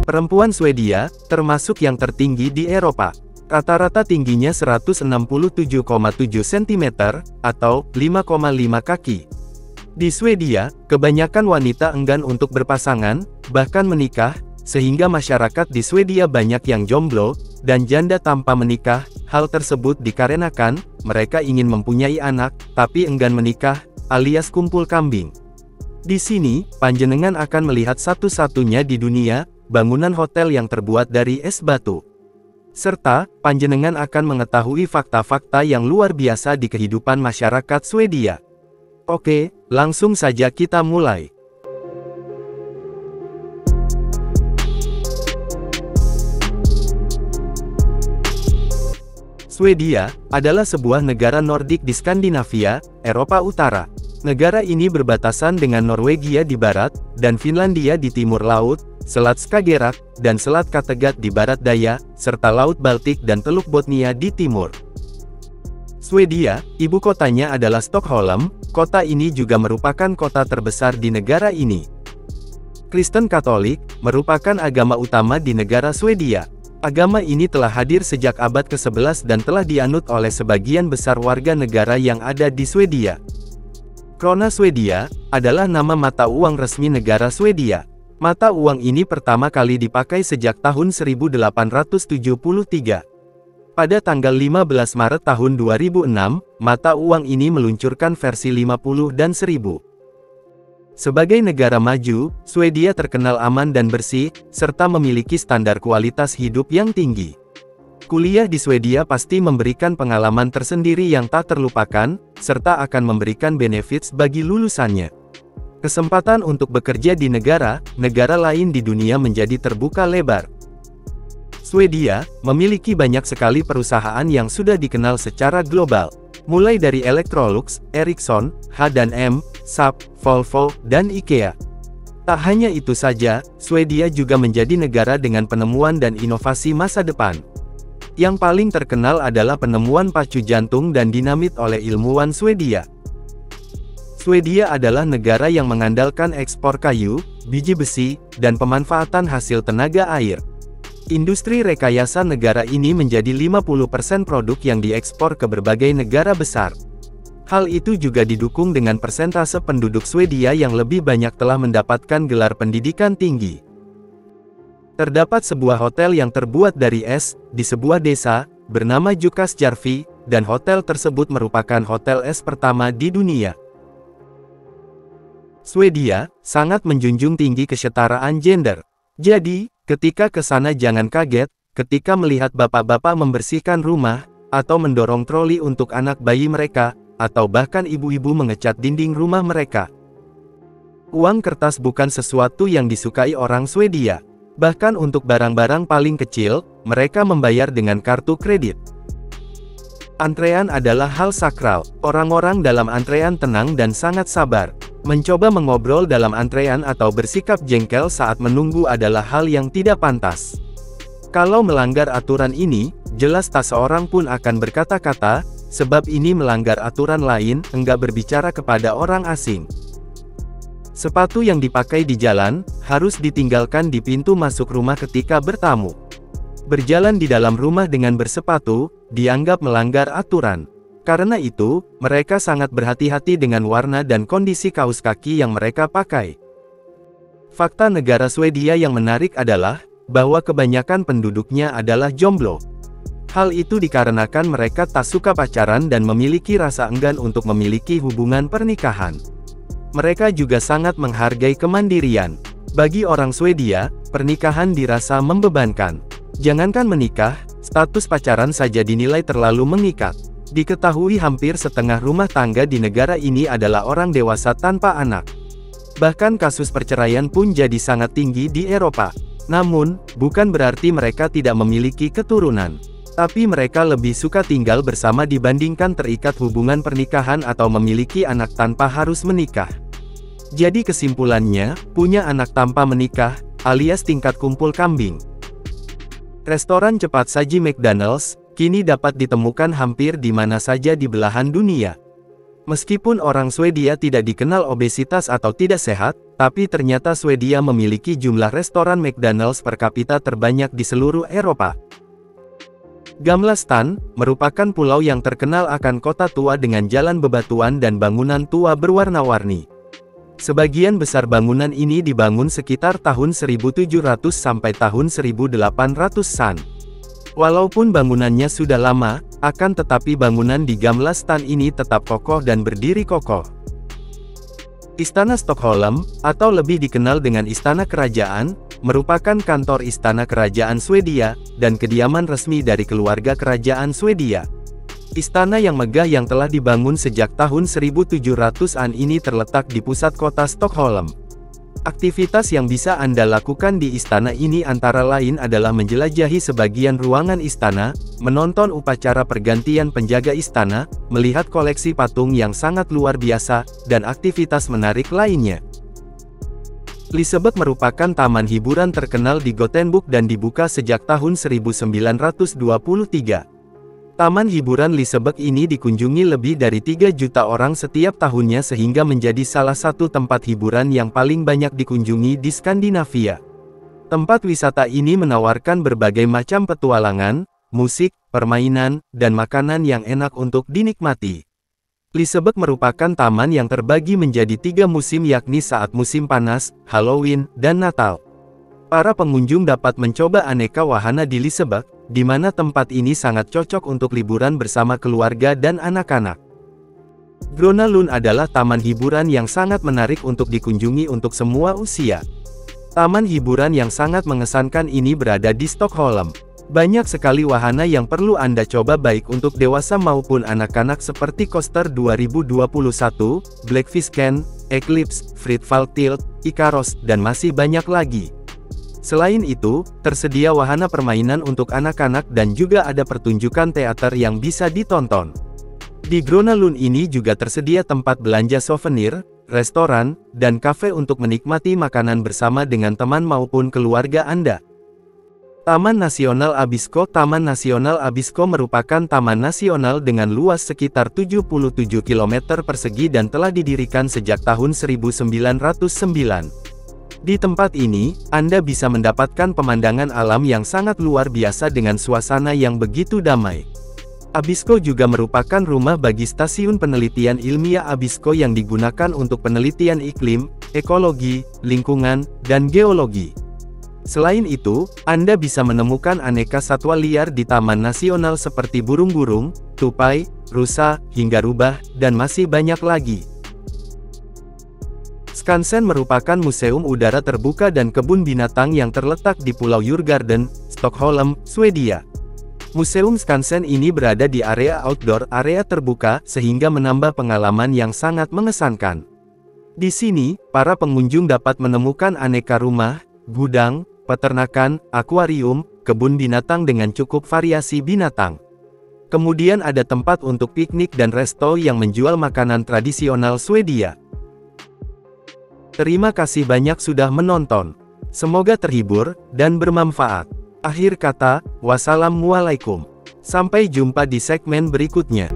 Perempuan Swedia, termasuk yang tertinggi di Eropa. Rata-rata tingginya 167,7 cm, atau 5,5 kaki. Di Swedia, kebanyakan wanita enggan untuk berpasangan, bahkan menikah, sehingga masyarakat di Swedia banyak yang jomblo, dan janda tanpa menikah. Hal tersebut dikarenakan, mereka ingin mempunyai anak, tapi enggan menikah, alias kumpul kambing. Di sini, panjenengan akan melihat satu-satunya di dunia, bangunan hotel yang terbuat dari es batu. Serta, panjenengan akan mengetahui fakta-fakta yang luar biasa di kehidupan masyarakat Swedia. Oke, langsung saja kita mulai. Swedia adalah sebuah negara Nordik di Skandinavia, Eropa Utara. Negara ini berbatasan dengan Norwegia di barat, dan Finlandia di timur laut, Selat Skagerrak, dan Selat Kattegat di barat daya, serta Laut Baltik dan Teluk Botnia di timur. Swedia, ibu kotanya adalah Stockholm. Kota ini juga merupakan kota terbesar di negara ini. Kristen Katolik merupakan agama utama di negara Swedia. Agama ini telah hadir sejak abad ke-11 dan telah dianut oleh sebagian besar warga negara yang ada di Swedia. Krona Swedia adalah nama mata uang resmi negara Swedia. Mata uang ini pertama kali dipakai sejak tahun 1873. Pada tanggal 15 Maret tahun 2006, mata uang ini meluncurkan versi 50 dan 1000. Sebagai negara maju, Swedia terkenal aman dan bersih, serta memiliki standar kualitas hidup yang tinggi. Kuliah di Swedia pasti memberikan pengalaman tersendiri yang tak terlupakan, serta akan memberikan benefits bagi lulusannya. Kesempatan untuk bekerja di negara lain di dunia menjadi terbuka lebar. Swedia memiliki banyak sekali perusahaan yang sudah dikenal secara global, mulai dari Electrolux, Ericsson, H&M, Saab, Volvo, dan IKEA. Tak hanya itu saja, Swedia juga menjadi negara dengan penemuan dan inovasi masa depan. Yang paling terkenal adalah penemuan pacu jantung dan dinamit oleh ilmuwan Swedia. Swedia adalah negara yang mengandalkan ekspor kayu, biji besi, dan pemanfaatan hasil tenaga air. Industri rekayasa negara ini menjadi 50% produk yang diekspor ke berbagai negara besar. Hal itu juga didukung dengan persentase penduduk Swedia yang lebih banyak telah mendapatkan gelar pendidikan tinggi. Terdapat sebuah hotel yang terbuat dari es, di sebuah desa, bernama Jukkasjärvi, dan hotel tersebut merupakan hotel es pertama di dunia. Swedia sangat menjunjung tinggi kesetaraan gender. Jadi, ketika ke sana jangan kaget, ketika melihat bapak-bapak membersihkan rumah, atau mendorong troli untuk anak bayi mereka, atau bahkan ibu-ibu mengecat dinding rumah mereka. Uang kertas bukan sesuatu yang disukai orang Swedia. Bahkan untuk barang-barang paling kecil, mereka membayar dengan kartu kredit. Antrean adalah hal sakral. Orang-orang dalam antrean tenang dan sangat sabar. Mencoba mengobrol dalam antrean atau bersikap jengkel saat menunggu adalah hal yang tidak pantas. Kalau melanggar aturan ini, jelas tak seorang pun akan berkata-kata, sebab ini melanggar aturan lain, enggak berbicara kepada orang asing. Sepatu yang dipakai di jalan, harus ditinggalkan di pintu masuk rumah ketika bertamu. Berjalan di dalam rumah dengan bersepatu, dianggap melanggar aturan. Karena itu, mereka sangat berhati-hati dengan warna dan kondisi kaus kaki yang mereka pakai. Fakta negara Swedia yang menarik adalah, bahwa kebanyakan penduduknya adalah jomblo. Hal itu dikarenakan mereka tak suka pacaran dan memiliki rasa enggan untuk memiliki hubungan pernikahan. Mereka juga sangat menghargai kemandirian. Bagi orang Swedia, pernikahan dirasa membebankan. Jangankan menikah, status pacaran saja dinilai terlalu mengikat. Diketahui hampir setengah rumah tangga di negara ini adalah orang dewasa tanpa anak. Bahkan kasus perceraian pun jadi sangat tinggi di Eropa. Namun, bukan berarti mereka tidak memiliki keturunan. Tapi mereka lebih suka tinggal bersama dibandingkan terikat hubungan pernikahan atau memiliki anak tanpa harus menikah. Jadi kesimpulannya, punya anak tanpa menikah, alias tingkat kumpul kambing. Restoran cepat saji McDonald's kini dapat ditemukan hampir di mana saja di belahan dunia. Meskipun orang Swedia tidak dikenal obesitas atau tidak sehat, Tapi ternyata Swedia memiliki jumlah restoran McDonald's per kapita terbanyak di seluruh Eropa. Gamla stan merupakan pulau yang terkenal akan kota tua dengan jalan bebatuan dan bangunan tua berwarna-warni. Sebagian besar bangunan ini dibangun sekitar tahun 1700 sampai tahun 1800-an. Walaupun bangunannya sudah lama, akan tetapi bangunan di Gamla stan ini tetap kokoh dan berdiri kokoh. Istana Stockholm, atau lebih dikenal dengan Istana Kerajaan, merupakan kantor istana kerajaan Swedia, dan kediaman resmi dari keluarga kerajaan Swedia. Istana yang megah yang telah dibangun sejak tahun 1700-an ini terletak di pusat kota Stockholm. Aktivitas yang bisa Anda lakukan di istana ini antara lain adalah menjelajahi sebagian ruangan istana, menonton upacara pergantian penjaga istana, melihat koleksi patung yang sangat luar biasa, dan aktivitas menarik lainnya. Liseberg merupakan taman hiburan terkenal di Gothenburg dan dibuka sejak tahun 1923. Taman hiburan Liseberg ini dikunjungi lebih dari 3 juta orang setiap tahunnya sehingga menjadi salah satu tempat hiburan yang paling banyak dikunjungi di Skandinavia. Tempat wisata ini menawarkan berbagai macam petualangan, musik, permainan, dan makanan yang enak untuk dinikmati. Liseberg merupakan taman yang terbagi menjadi 3 musim yakni saat musim panas, Halloween, dan Natal. Para pengunjung dapat mencoba aneka wahana di Liseberg, di mana tempat ini sangat cocok untuk liburan bersama keluarga dan anak-anak. Gröna Lund adalah taman hiburan yang sangat menarik untuk dikunjungi untuk semua usia. Taman hiburan yang sangat mengesankan ini berada di Stockholm. Banyak sekali wahana yang perlu Anda coba baik untuk dewasa maupun anak-anak seperti Coaster 2021, Blackfish Can, Eclipse, Free-Fall Tilt, Icarus, dan masih banyak lagi. Selain itu, tersedia wahana permainan untuk anak-anak dan juga ada pertunjukan teater yang bisa ditonton. Di Gröna Lund ini juga tersedia tempat belanja souvenir, restoran, dan kafe untuk menikmati makanan bersama dengan teman maupun keluarga Anda. Taman Nasional Abisko. Taman Nasional Abisko merupakan taman nasional dengan luas sekitar 77 km persegi dan telah didirikan sejak tahun 1909. Di tempat ini, Anda bisa mendapatkan pemandangan alam yang sangat luar biasa dengan suasana yang begitu damai. Abisko juga merupakan rumah bagi stasiun penelitian ilmiah Abisko yang digunakan untuk penelitian iklim, ekologi, lingkungan, dan geologi. Selain itu, Anda bisa menemukan aneka satwa liar di Taman Nasional seperti burung-burung, tupai, rusa, hingga rubah, dan masih banyak lagi. Skansen merupakan museum udara terbuka dan kebun binatang yang terletak di Pulau Djurgården, Stockholm, Swedia. Museum Skansen ini berada di area outdoor, area terbuka, sehingga menambah pengalaman yang sangat mengesankan. Di sini, para pengunjung dapat menemukan aneka rumah, gudang, peternakan, akuarium, kebun binatang dengan cukup variasi binatang. Kemudian ada tempat untuk piknik dan resto yang menjual makanan tradisional Swedia. Terima kasih banyak sudah menonton. Semoga terhibur dan bermanfaat. Akhir kata, wassalamualaikum. Sampai jumpa di segmen berikutnya.